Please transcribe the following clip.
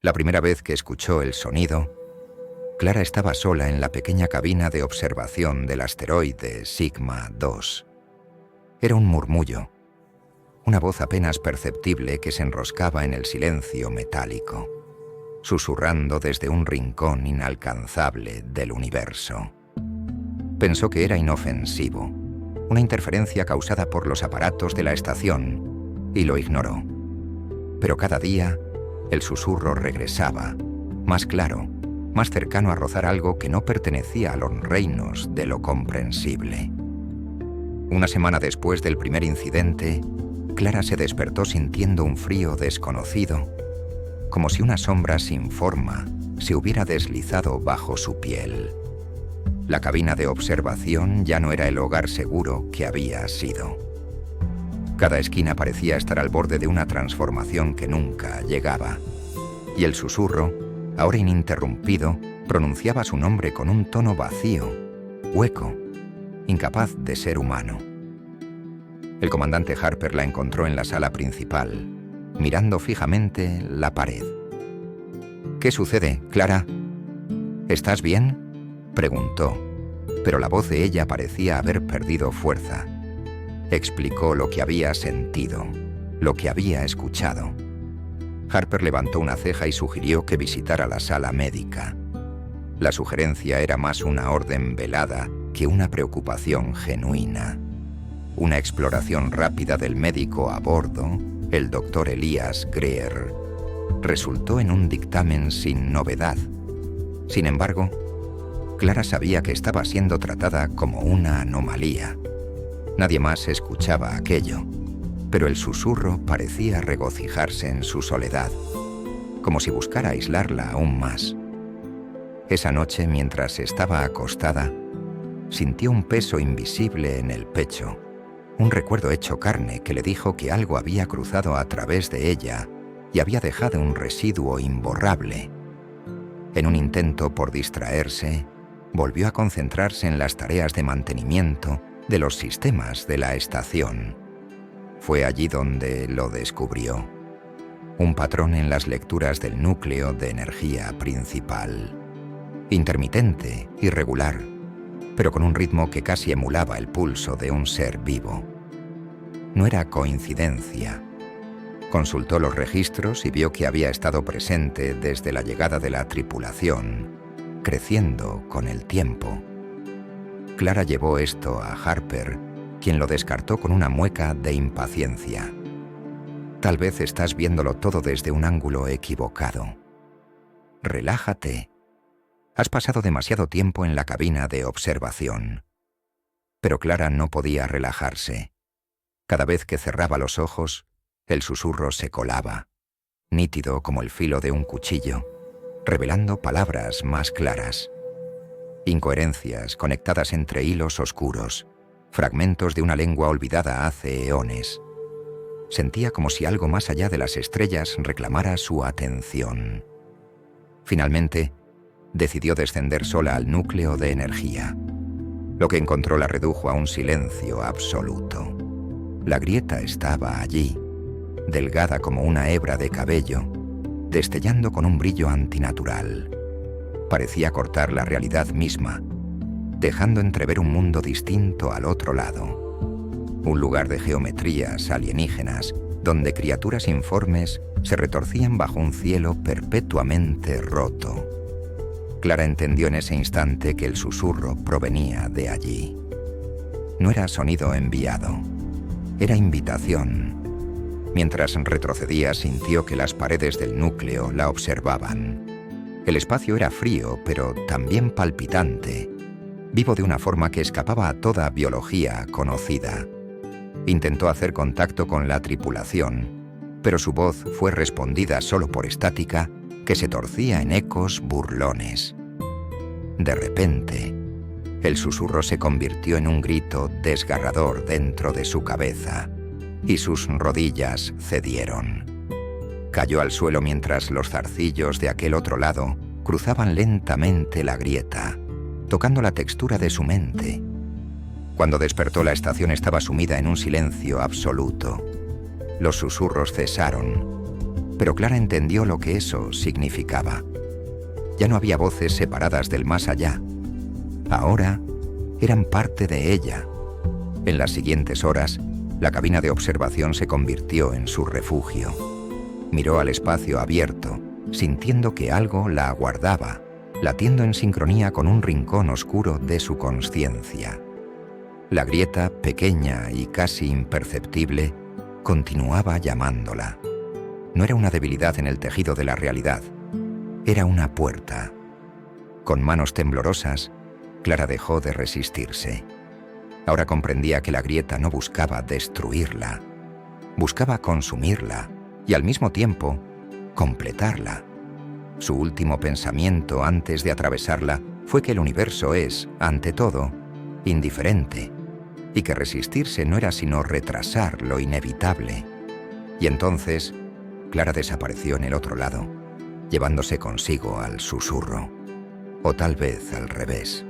La primera vez que escuchó el sonido, Clara estaba sola en la pequeña cabina de observación del asteroide Sigma II. Era un murmullo, una voz apenas perceptible que se enroscaba en el silencio metálico, susurrando desde un rincón inalcanzable del universo. Pensó que era inofensivo, una interferencia causada por los aparatos de la estación, y lo ignoró. Pero cada día, el susurro regresaba, más claro, más cercano a rozar algo que no pertenecía a los reinos de lo comprensible. Una semana después del primer incidente, Clara se despertó sintiendo un frío desconocido, como si una sombra sin forma se hubiera deslizado bajo su piel. La cabina de observación ya no era el hogar seguro que había sido. Cada esquina parecía estar al borde de una transformación que nunca llegaba, y el susurro, ahora ininterrumpido, pronunciaba su nombre con un tono vacío, hueco, incapaz de ser humano. El comandante Harper la encontró en la sala principal, mirando fijamente la pared. «¿Qué sucede, Clara? ¿Estás bien?», preguntó, pero la voz de ella parecía haber perdido fuerza. Explicó lo que había sentido, lo que había escuchado. Harper levantó una ceja y sugirió que visitara la sala médica. La sugerencia era más una orden velada que una preocupación genuina. Una exploración rápida del médico a bordo, el doctor Elias Greer, resultó en un dictamen sin novedad. Sin embargo, Clara sabía que estaba siendo tratada como una anomalía. Nadie más escuchaba aquello, pero el susurro parecía regocijarse en su soledad, como si buscara aislarla aún más. Esa noche, mientras estaba acostada, sintió un peso invisible en el pecho, un recuerdo hecho carne que le dijo que algo había cruzado a través de ella y había dejado un residuo imborrable. En un intento por distraerse, volvió a concentrarse en las tareas de mantenimiento de los sistemas de la estación. Fue allí donde lo descubrió. Un patrón en las lecturas del núcleo de energía principal. Intermitente, irregular, pero con un ritmo que casi emulaba el pulso de un ser vivo. No era coincidencia. Consultó los registros y vio que había estado presente desde la llegada de la tripulación, creciendo con el tiempo. Clara llevó esto a Harper, quien lo descartó con una mueca de impaciencia. Tal vez estás viéndolo todo desde un ángulo equivocado. Relájate. Has pasado demasiado tiempo en la cabina de observación. Pero Clara no podía relajarse. Cada vez que cerraba los ojos, el susurro se colaba, nítido como el filo de un cuchillo, revelando palabras más claras. Incoherencias conectadas entre hilos oscuros, fragmentos de una lengua olvidada hace eones. Sentía como si algo más allá de las estrellas reclamara su atención. Finalmente, decidió descender sola al núcleo de energía. Lo que encontró la redujo a un silencio absoluto. La grieta estaba allí, delgada como una hebra de cabello, destellando con un brillo antinatural. Parecía cortar la realidad misma, dejando entrever un mundo distinto al otro lado. Un lugar de geometrías alienígenas, donde criaturas informes se retorcían bajo un cielo perpetuamente roto. Clara entendió en ese instante que el susurro provenía de allí. No era sonido enviado, era invitación. Mientras retrocedía, sintió que las paredes del núcleo la observaban. El espacio era frío, pero también palpitante, vivo de una forma que escapaba a toda biología conocida. Intentó hacer contacto con la tripulación, pero su voz fue respondida solo por estática que se torcía en ecos burlones. De repente, el susurro se convirtió en un grito desgarrador dentro de su cabeza, y sus rodillas cedieron. Cayó al suelo mientras los zarcillos de aquel otro lado cruzaban lentamente la grieta, tocando la textura de su mente. Cuando despertó, la estación estaba sumida en un silencio absoluto. Los susurros cesaron. Pero Clara entendió lo que eso significaba. Ya no había voces separadas del más allá. Ahora eran parte de ella. En las siguientes horas, la cabina de observación se convirtió en su refugio. Miró al espacio abierto, sintiendo que algo la aguardaba, latiendo en sincronía con un rincón oscuro de su consciencia. La grieta, pequeña y casi imperceptible, continuaba llamándola. No era una debilidad en el tejido de la realidad, era una puerta. Con manos temblorosas, Clara dejó de resistirse. Ahora comprendía que la grieta no buscaba destruirla, buscaba consumirla y al mismo tiempo completarla. Su último pensamiento antes de atravesarla fue que el universo es, ante todo, indiferente y que resistirse no era sino retrasar lo inevitable. Y entonces, Clara desapareció en el otro lado, llevándose consigo al susurro, o tal vez al revés.